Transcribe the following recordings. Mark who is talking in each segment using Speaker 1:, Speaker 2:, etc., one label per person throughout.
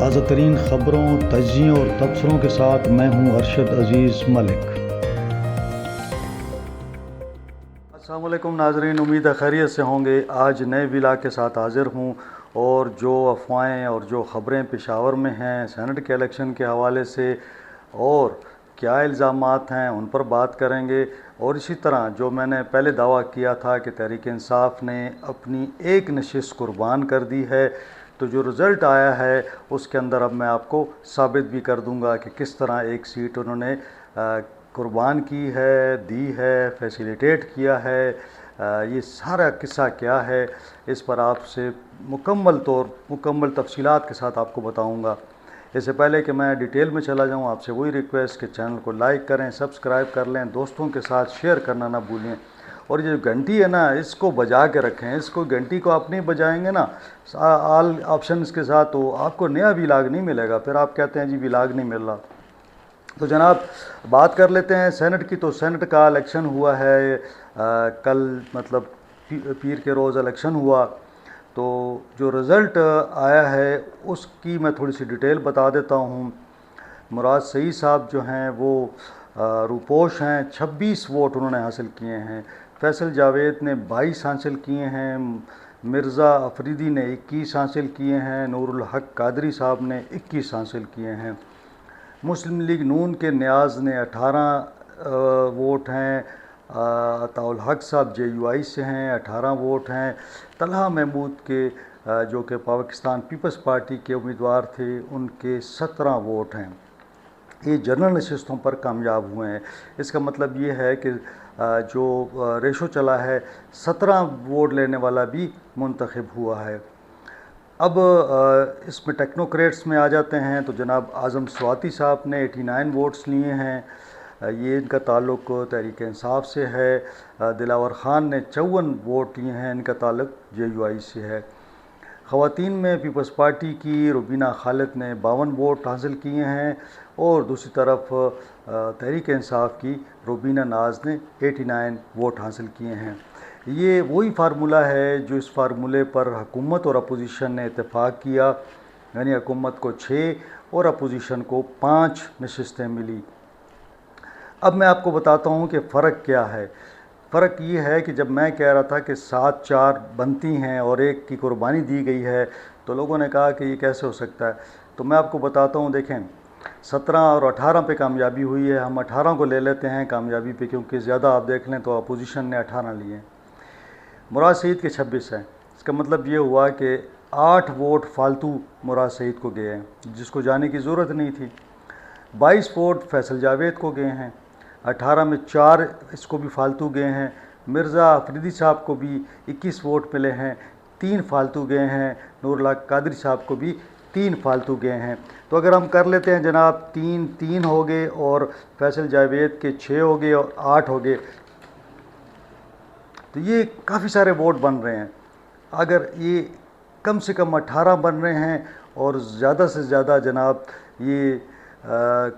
Speaker 1: تازہ ترین خبروں، تجزیوں اور تبصروں کے ساتھ میں ہوں ارشد عزیز ملک۔ السلام علیکم ناظرین، امید ہے خیریت سے ہوں گے۔ آج نئے ولاگ کے ساتھ حاضر ہوں، اور جو افواہیں اور جو خبریں پشاور میں ہیں سینٹ کے الیکشن کے حوالے سے اور کیا الزامات ہیں ان پر بات کریں گے۔ اور اسی طرح جو میں نے پہلے دعویٰ کیا تھا کہ تحریک انصاف نے اپنی ایک نشست قربان کر دی ہے، تو جو رزلٹ آیا ہے اس کے اندر اب میں آپ کو ثابت بھی کر دوں گا کہ کس طرح ایک سیٹ انہوں نے قربان کی ہے، دی ہے، فیسیلیٹیٹ کیا ہے۔ یہ سارا قصہ کیا ہے اس پر آپ سے مکمل تفصیلات کے ساتھ آپ کو بتاؤں گا۔ اس سے پہلے کہ میں ڈیٹیل میں چلا جاؤں، آپ سے وہی ریکویسٹ کہ چینل کو لائک کریں، سبسکرائب کر لیں، دوستوں کے ساتھ شیئر کرنا نہ بھولیں، اور یہ جو گھنٹی ہے نا اس کو بجا کے رکھیں۔ اس کو گھنٹی کو آپ نہیں بجائیں گے نا آل آپشنز کے ساتھ تو آپ کو نیا ولاگ نہیں ملے گا، پھر آپ کہتے ہیں جی ولاگ نہیں مل رہا۔ تو جناب بات کر لیتے ہیں سینٹ کی۔ تو سینٹ کا الیکشن ہوا ہے کل، مطلب پیر کے روز الیکشن ہوا۔ تو جو رزلٹ آیا ہے اس کی میں تھوڑی سی ڈیٹیل بتا دیتا ہوں۔ مراد سعید صاحب جو ہیں وہ روپوش ہیں، 26 ووٹ انہوں نے حاصل کیے ہیں۔ فیصل جاوید نے 22 حاصل کیے ہیں، مرزا افریدی نے 21 حاصل کیے ہیں، نور الحق قادری صاحب نے 21 حاصل کیے ہیں۔ مسلم لیگ نون کے نیاز نے 18 ووٹ ہیں، عطاء الحق صاحب JUI سے ہیں 18 ووٹ ہیں۔ طلحہ محمود کے جو کہ پاکستان پیپلز پارٹی کے امیدوار تھے ان کے 17 ووٹ ہیں۔ یہ جنرل نشستوں پر کامیاب ہوئے ہیں۔ اس کا مطلب یہ ہے کہ جو ریشو چلا ہے 17 ووٹ لینے والا بھی منتخب ہوا ہے۔ اب اس میں ٹیکنوکریٹس میں آ جاتے ہیں تو جناب اعظم سواتی صاحب نے 89 ووٹس لیے ہیں، یہ ان کا تعلق تحریک انصاف سے ہے۔ دلاور خان نے 54 ووٹ لیے ہیں، ان کا تعلق JUI سے ہے۔ خواتین میں پیپلز پارٹی کی روبینہ خالد نے 52 ووٹ حاصل کیے ہیں، اور دوسری طرف تحریک انصاف کی روبینہ ناز نے 89 ووٹ حاصل کیے ہیں۔ یہ وہی فارمولہ ہے جو اس فارمولے پر حکومت اور اپوزیشن نے اتفاق کیا، یعنی حکومت کو 6 اور اپوزیشن کو 5 نشستیں ملی۔ اب میں آپ کو بتاتا ہوں کہ فرق کیا ہے۔ فرق یہ ہے کہ جب میں کہہ رہا تھا کہ 7-4 بنتی ہیں اور ایک کی قربانی دی گئی ہے تو لوگوں نے کہا کہ یہ کیسے ہو سکتا ہے، تو میں آپ کو بتاتا ہوں۔ دیکھیں 17 اور 18 پہ کامیابی ہوئی ہے، ہم 18 کو لے لیتے ہیں کامیابی پہ، کیونکہ زیادہ آپ دیکھ لیں تو اپوزیشن نے 18 لیے ہیں۔ مراد سعید کے 26 ہیں، اس کا مطلب یہ ہوا کہ 8 ووٹ فالتو مراد سعید کو گئے ہیں جس کو جانے کی ضرورت نہیں تھی۔ 22 ووٹ فیصل جاوید کو گئے ہیں، 18 میں 4 اس کو بھی فالتو گئے ہیں۔ مرزا افریدی صاحب کو بھی 21 ووٹ ملے ہیں، 3 فالتو گئے ہیں۔ نور الحق قادری صاحب کو بھی 3 فالتو گئے ہیں۔ تو اگر ہم کر لیتے ہیں جناب 3 ہو گئے، اور فیصل جاوید کے 6 ہو گئے اور 8 ہو گئے، تو یہ کافی سارے ووٹ بن رہے ہیں۔ اگر یہ کم سے کم 18 بن رہے ہیں اور زیادہ سے زیادہ جناب یہ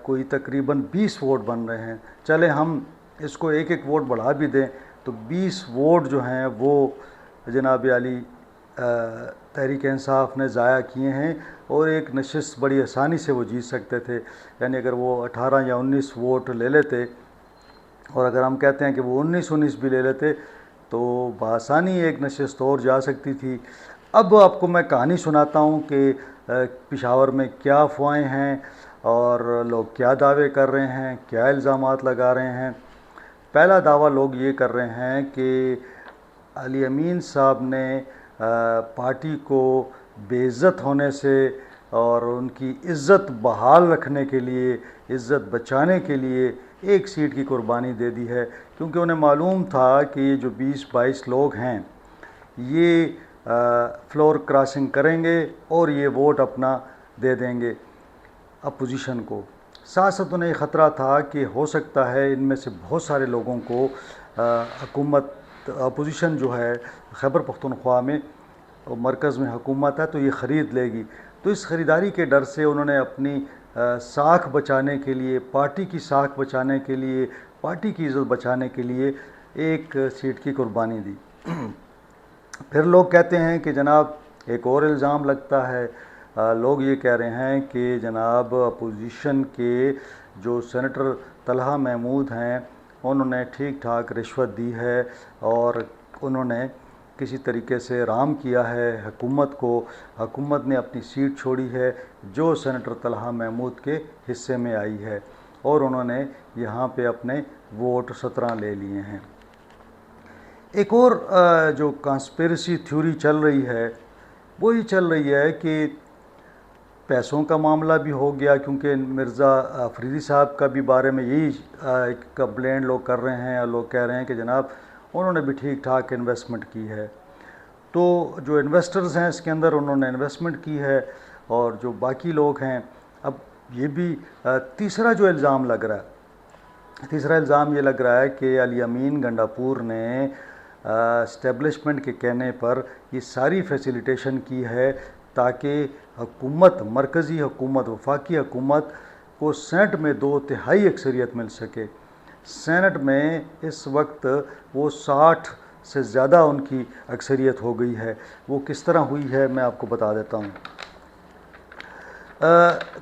Speaker 1: کوئی تقریباً 20 ووٹ بن رہے ہیں، چلے ہم اس کو ایک ووٹ بڑھا بھی دیں تو 20 ووٹ جو ہیں وہ جناب علی تحریک انصاف نے ضائع کیے ہیں، اور ایک نشست بڑی آسانی سے وہ جیت سکتے تھے۔ یعنی اگر وہ 18 یا 19 ووٹ لے لیتے، اور اگر ہم کہتے ہیں کہ وہ 19 بھی لے لیتے تو بآسانی ایک نشست اور جا سکتی تھی۔ اب آپ کو میں کہانی سناتا ہوں کہ پشاور میں کیا افواہیں ہیں اور لوگ کیا دعوے کر رہے ہیں، کیا الزامات لگا رہے ہیں۔ پہلا دعویٰ لوگ یہ کر رہے ہیں کہ علی امین صاحب نے پارٹی کو بے عزت ہونے سے اور ان کی عزت بحال رکھنے کے لیے، عزت بچانے کے لیے ایک سیٹ کی قربانی دے دی ہے، کیونکہ انہیں معلوم تھا کہ یہ جو 20-22 لوگ ہیں یہ فلور کراسنگ کریں گے اور یہ ووٹ اپنا دے دیں گے اپوزیشن کو۔ ساتھ ساتھ انہیں یہ خطرہ تھا کہ ہو سکتا ہے ان میں سے بہت سارے لوگوں کو حکومت، اپوزیشن جو ہے خیبر پختونخوا میں مرکز میں حکومت ہے تو یہ خرید لے گی، تو اس خریداری کے ڈر سے انہوں نے اپنی ساکھ بچانے کے لیے، پارٹی کی ساکھ بچانے کے لیے، پارٹی کی عزت بچانے کے لیے ایک سیٹ کی قربانی دی۔ پھر لوگ کہتے ہیں کہ جناب ایک اور الزام لگتا ہے لوگ یہ کہہ رہے ہیں کہ جناب اپوزیشن کے جو سینیٹر طلحہ محمود ہیں انہوں نے ٹھیک ٹھاک رشوت دی ہے اور انہوں نے کسی طریقے سے رام کیا ہے حکومت کو. حکومت نے اپنی سیٹ چھوڑی ہے جو سینیٹر طلحہ محمود کے حصے میں آئی ہے اور انہوں نے یہاں پہ اپنے ووٹ 17 لے لیے ہیں. ایک اور جو کانسپیرسی تھیوری چل رہی ہے وہ یہ چل رہی ہے کہ پیسوں کا معاملہ بھی ہو گیا، کیونکہ مرزا افریدی صاحب کا بھی بارے میں یہی ایک کمپلین لوگ کر رہے ہیں اور لوگ کہہ رہے ہیں کہ جناب انہوں نے بھی ٹھیک ٹھاک انویسٹمنٹ کی ہے. تو جو انویسٹرز ہیں اس کے اندر انہوں نے انویسٹمنٹ کی ہے اور جو باقی لوگ ہیں. اب یہ بھی تیسرا جو الزام لگ رہا ہے، تیسرا الزام یہ لگ رہا ہے کہ علی امین گنڈاپور نے اسٹیبلشمنٹ کے کہنے پر یہ ساری فیسیلیٹیشن کی ہے تاکہ حکومت، مرکزی حکومت، وفاقی حکومت کو سینٹ میں 2/3 اکثریت مل سکے. سینٹ میں اس وقت وہ 60 سے زیادہ ان کی اکثریت ہو گئی ہے. وہ کس طرح ہوئی ہے میں آپ کو بتا دیتا ہوں.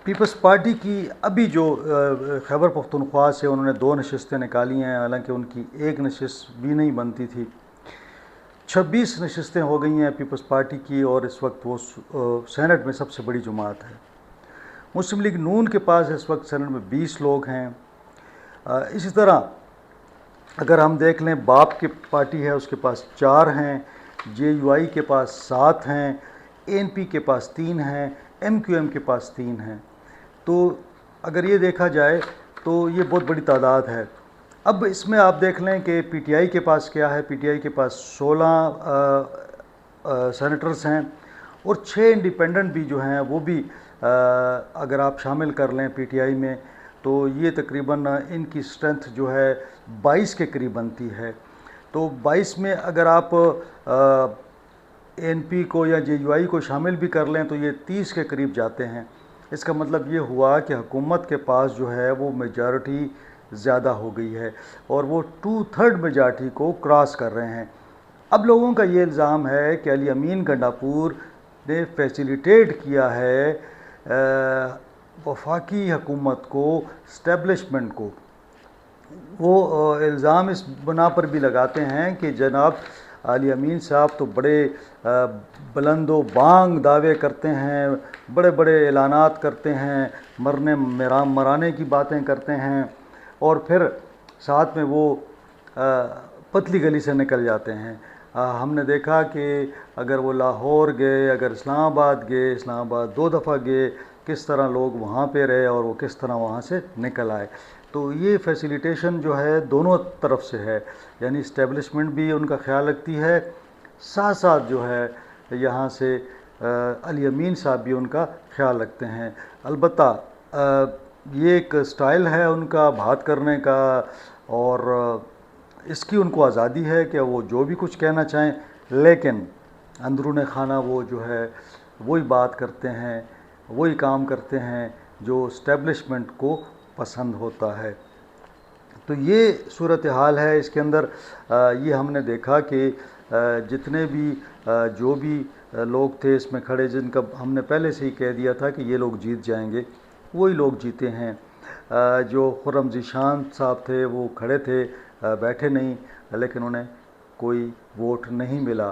Speaker 1: پیپلز پارٹی کی ابھی جو خیبر پختونخوا سے انہوں نے 2 نشستیں نکالی ہیں، حالانکہ ان کی ایک نشست بھی نہیں بنتی تھی. 26 نشستیں ہو گئی ہیں پیپلز پارٹی کی اور اس وقت وہ سینٹ میں سب سے بڑی جماعت ہے. مسلم لیگ نون کے پاس اس وقت سینٹ میں 20 لوگ ہیں. اسی طرح اگر ہم دیکھ لیں باپ کی پارٹی ہے اس کے پاس 4 ہیں، جے یو آئی کے پاس 7 ہیں، اے این پی کے پاس 3 ہیں، ایم کیو ایم کے پاس 3 ہیں. تو اگر یہ دیکھا جائے تو یہ بہت بڑی تعداد ہے. اب اس میں آپ دیکھ لیں کہ پی ٹی آئی کے پاس کیا ہے. پی ٹی آئی کے پاس 16 سینیٹرز ہیں اور 6 انڈیپینڈنٹ بھی جو ہیں وہ بھی اگر آپ شامل کر لیں پی ٹی آئی میں تو یہ تقریباً ان کی اسٹرینتھ جو ہے 22 کے قریب بنتی ہے. تو 22 میں اگر آپ اے این پی کو یا جے یو آئی کو شامل بھی کر لیں تو یہ 30 کے قریب جاتے ہیں. اس کا مطلب یہ ہوا کہ حکومت کے پاس جو ہے وہ میجارٹی زیادہ ہو گئی ہے اور وہ 2/3 میجارٹی کو کراس کر رہے ہیں. اب لوگوں کا یہ الزام ہے کہ علی امین گنڈاپور نے فیسیلیٹیٹ کیا ہے وفاقی حکومت کو، اسٹیبلشمنٹ کو. وہ الزام اس بنا پر بھی لگاتے ہیں کہ جناب علی امین صاحب تو بڑے بلند و بانگ دعوے کرتے ہیں، بڑے بڑے اعلانات کرتے ہیں، مرانے کی باتیں کرتے ہیں اور پھر ساتھ میں وہ پتلی گلی سے نکل جاتے ہیں. ہم نے دیکھا کہ اگر وہ لاہور گئے، اگر اسلام آباد گئے، اسلام آباد 2 دفعہ گئے، کس طرح لوگ وہاں پہ رہے اور وہ کس طرح وہاں سے نکل آئے. تو یہ فیسیلیٹیشن جو ہے دونوں طرف سے ہے، یعنی اسٹیبلشمنٹ بھی ان کا خیال رکھتی ہے، ساتھ ساتھ جو ہے یہاں سے علی امین صاحب بھی ان کا خیال رکھتے ہیں. البتہ یہ ایک سٹائل ہے ان کا بات کرنے کا اور اس کی ان کو آزادی ہے کہ وہ جو بھی کچھ کہنا چاہیں، لیکن اندرون خانہ وہ جو ہے وہی بات کرتے ہیں، وہی کام کرتے ہیں جو اسٹیبلشمنٹ کو پسند ہوتا ہے. تو یہ صورتحال ہے اس کے اندر. یہ ہم نے دیکھا کہ جتنے بھی جو بھی لوگ تھے اس میں کھڑے، جن کا ہم نے پہلے سے ہی کہہ دیا تھا کہ یہ لوگ جیت جائیں گے، وہی لوگ جیتے ہیں. جو خرم ذیشان صاحب تھے وہ کھڑے تھے، بیٹھے نہیں، لیکن انہیں کوئی ووٹ نہیں ملا.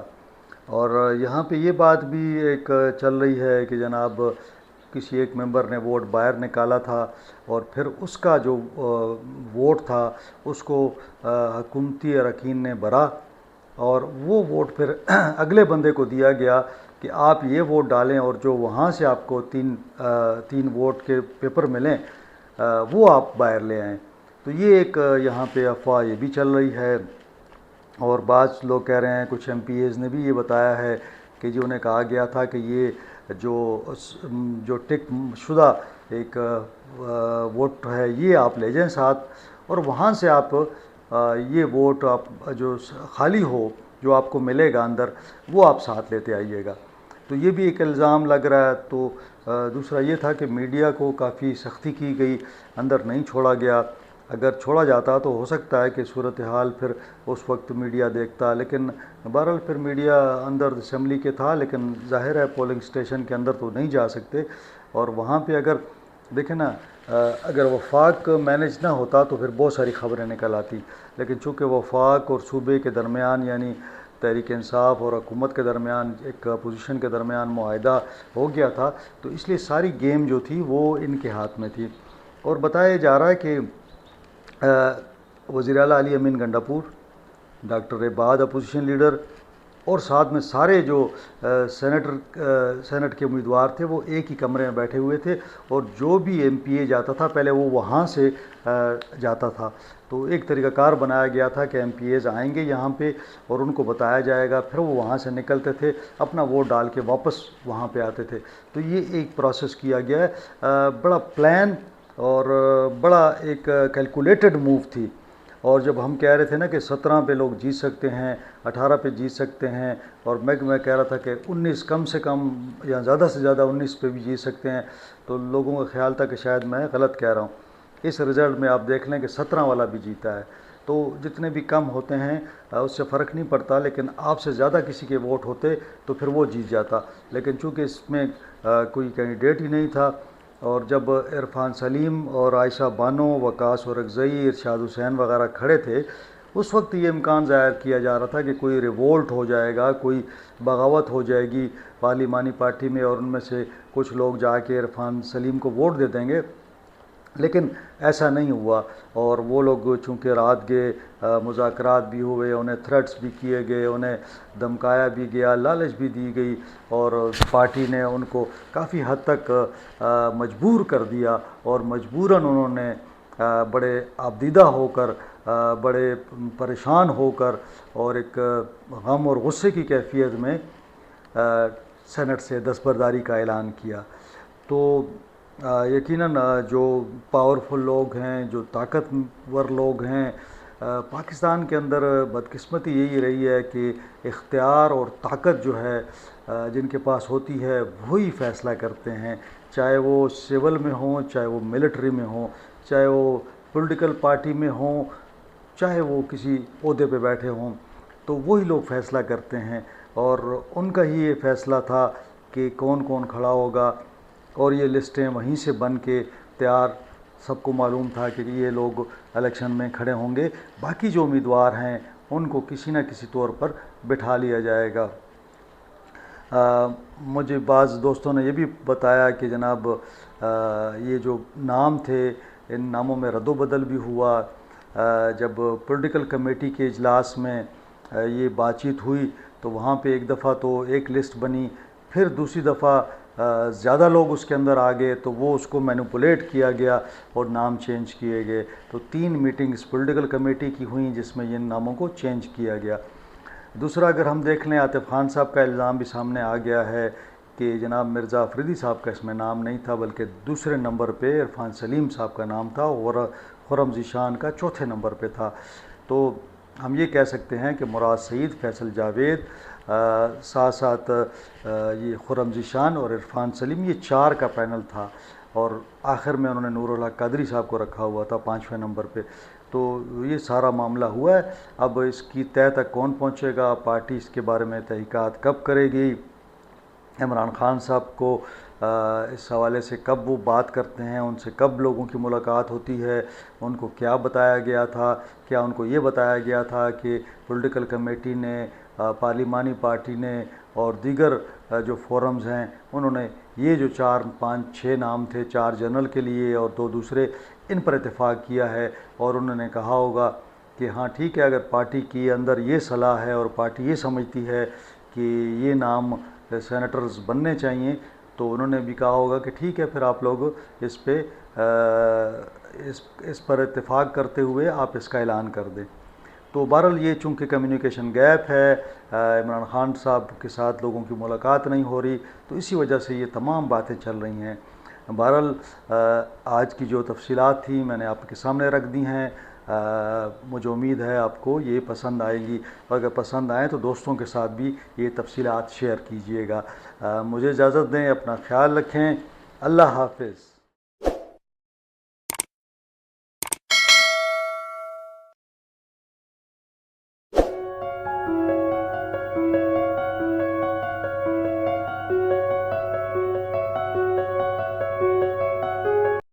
Speaker 1: اور یہاں پہ یہ بات بھی ایک چل رہی ہے کہ جناب کسی ایک ممبر نے ووٹ باہر نکالا تھا اور پھر اس کا جو ووٹ تھا اس کو حکومتی اراکین نے بھرا اور وہ ووٹ پھر اگلے بندے کو دیا گیا کہ آپ یہ ووٹ ڈالیں اور جو وہاں سے آپ کو تین ووٹ کے پیپر ملیں وہ آپ باہر لے آئیں. تو یہ ایک یہاں پہ افواہ یہ بھی چل رہی ہے اور بعض لوگ کہہ رہے ہیں، کچھ ایم پی ایز نے بھی یہ بتایا ہے کہ جو انہیں کہا گیا تھا کہ یہ جو ٹک شدہ ایک ووٹ ہے یہ آپ لے جائیں ساتھ اور وہاں سے آپ یہ ووٹ آپ جو خالی ہو جو آپ کو ملے گا اندر وہ آپ ساتھ لیتے آئیے گا. تو یہ بھی ایک الزام لگ رہا ہے. تو دوسرا یہ تھا کہ میڈیا کو کافی سختی کی گئی، اندر نہیں چھوڑا گیا. اگر چھوڑا جاتا تو ہو سکتا ہے کہ صورتحال پھر اس وقت میڈیا دیکھتا، لیکن بہرحال پھر میڈیا اندر اسمبلی کے تھا، لیکن ظاہر ہے پولنگ اسٹیشن کے اندر تو نہیں جا سکتے، اور وہاں پہ اگر دیکھیں نا اگر وفاق مینج نہ ہوتا تو پھر بہت ساری خبریں نکل آتی، لیکن چونکہ وفاق اور صوبے کے درمیان یعنی تحریک انصاف اور حکومت کے درمیان ایک اپوزیشن کے درمیان معاہدہ ہو گیا تھا، تو اس لیے ساری گیم جو تھی وہ ان کے ہاتھ میں تھی۔ اور بتایا جا رہا ہے کہ وزیر اعلیٰ علی امین گنڈاپور، ڈاکٹر عباد اپوزیشن لیڈر، اور ساتھ میں سارے جو سینٹ کے امیدوار تھے وہ ایک ہی کمرے میں بیٹھے ہوئے تھے، اور جو بھی ایم پی اے جاتا تھا پہلے وہ وہاں سے جاتا تھا، تو ایک طریقہ کار بنایا گیا تھا کہ ایم پی ایز آئیں گے یہاں پہ اور ان کو بتایا جائے گا، پھر وہ وہاں سے نکلتے تھے اپنا ووٹ ڈال کے واپس وہاں پہ آتے تھے۔ تو یہ ایک پروسیس کیا گیا ہے، بڑا پلان اور بڑا ایک کیلکولیٹڈ موو تھی۔ اور جب ہم کہہ رہے تھے نا کہ 17 پہ لوگ جیت سکتے ہیں، 18 پہ جیت سکتے ہیں، اور میں کہہ رہا تھا کہ 19 کم سے کم یا زیادہ سے زیادہ 19 پہ بھی جیت سکتے ہیں، تو لوگوں کا خیال تھا کہ شاید میں غلط کہہ رہا ہوں۔ اس رزلٹ میں آپ دیکھ لیں کہ 17 والا بھی جیتا ہے، تو جتنے بھی کم ہوتے ہیں اس سے فرق نہیں پڑتا، لیکن آپ سے زیادہ کسی کے ووٹ ہوتے تو پھر وہ جیت جاتا، لیکن چونکہ اس میں کوئی کینڈیڈیٹ ہی نہیں تھا، اور جب عرفان سلیم اور عائشہ بانو، وقاص اورکزئی، ارشاد حسین وغیرہ کھڑے تھے، اس وقت یہ امکان ظاہر کیا جا رہا تھا کہ کوئی ریوولٹ ہو جائے گا، کوئی بغاوت ہو جائے گی پارلیمانی پارٹی میں، اور ان میں سے کچھ لوگ جا کے عرفان سلیم کو ووٹ دے دیں گے، لیکن ایسا نہیں ہوا۔ اور وہ لوگ چونکہ رات گئے، مذاکرات بھی ہوئے، انہیں تھریٹس بھی کیے گئے، انہیں دھمکایا بھی گیا، لالچ بھی دی گئی، اور پارٹی نے ان کو کافی حد تک مجبور کر دیا، اور مجبوراً انہوں نے بڑے آبدیدہ ہو کر، بڑے پریشان ہو کر، اور ایک غم اور غصے کی کیفیت میں سینٹ سے دستبرداری کا اعلان کیا۔ تو یقیناً جو پاورفل لوگ ہیں، جو طاقتور لوگ ہیں، پاکستان کے اندر بدقسمتی یہی رہی ہے کہ اختیار اور طاقت جو ہے جن کے پاس ہوتی ہے وہی فیصلہ کرتے ہیں، چاہے وہ سول میں ہوں، چاہے وہ ملٹری میں ہوں، چاہے وہ پولیٹیکل پارٹی میں ہوں، چاہے وہ کسی عہدے پہ بیٹھے ہوں، تو وہی لوگ فیصلہ کرتے ہیں، اور ان کا ہی یہ فیصلہ تھا کہ کون کون کھڑا ہوگا، اور یہ لسٹیں وہیں سے بن کے تیار، سب کو معلوم تھا کہ یہ لوگ الیکشن میں کھڑے ہوں گے، باقی جو امیدوار ہیں ان کو کسی نہ کسی طور پر بٹھا لیا جائے گا۔ مجھے بعض دوستوں نے یہ بھی بتایا کہ جناب یہ جو نام تھے ان ناموں میں رد و بدل بھی ہوا، جب پولیٹیکل کمیٹی کے اجلاس میں یہ بات چیت ہوئی تو وہاں پہ ایک دفعہ تو ایک لسٹ بنی، پھر دوسری دفعہ زیادہ لوگ اس کے اندر آ گئے تو وہ اس کو مینوپولیٹ کیا گیا اور نام چینج کیے گئے، تو 3 میٹنگز پولیٹیکل کمیٹی کی ہوئیں جس میں ان ناموں کو چینج کیا گیا۔ دوسرا اگر ہم دیکھ لیں، عاطف خان صاحب کا الزام بھی سامنے آ گیا ہے کہ جناب مرزا افریدی صاحب کا اس میں نام نہیں تھا، بلکہ دوسرے نمبر پہ عرفان سلیم صاحب کا نام تھا، اور خرم ذیشان کا چوتھے نمبر پہ تھا۔ تو ہم یہ کہہ سکتے ہیں کہ مراد سعید، فیصل جاوید، ساتھ ساتھ یہ خرم ذیشان اور عرفان سلیم، یہ 4 کا پینل تھا، اور آخر میں انہوں نے نور الحق قادری صاحب کو رکھا ہوا تھا 5ویں نمبر پہ۔ تو یہ سارا معاملہ ہوا ہے، اب اس کی طے تک کون پہنچے گا، پارٹی اس کے بارے میں تحقیقات کب کرے گی، عمران خان صاحب کو اس حوالے سے کب وہ بات کرتے ہیں، ان سے کب لوگوں کی ملاقات ہوتی ہے، ان کو کیا بتایا گیا تھا، کیا ان کو یہ بتایا گیا تھا کہ پولیٹیکل کمیٹی نے، پارلیمانی پارٹی نے اور دیگر جو فورمز ہیں انہوں نے یہ جو 4 5 6 نام تھے، 4 جنرل کے لیے اور 2 دوسرے، ان پر اتفاق کیا ہے، اور انہوں نے کہا ہوگا کہ ہاں ٹھیک ہے، اگر پارٹی کے اندر یہ صلاح ہے اور پارٹی یہ سمجھتی ہے کہ یہ نام سینیٹرز بننے چاہیے، تو انہوں نے بھی کہا ہوگا کہ ٹھیک ہے، پھر آپ لوگ اس پہ اس پر اتفاق کرتے ہوئے آپ اس کا اعلان کر دیں۔ تو بہرحال یہ چونکہ کمیونیکیشن گیپ ہے، عمران خان صاحب کے ساتھ لوگوں کی ملاقات نہیں ہو رہی، تو اسی وجہ سے یہ تمام باتیں چل رہی ہیں۔ بہرحال آج کی جو تفصیلات تھیں میں نے آپ کے سامنے رکھ دی ہیں، مجھے امید ہے آپ کو یہ پسند آئے گی، اور اگر پسند آئیں تو دوستوں کے ساتھ بھی یہ تفصیلات شیئر کیجئے گا۔ مجھے اجازت دیں، اپنا خیال رکھیں، اللہ حافظ۔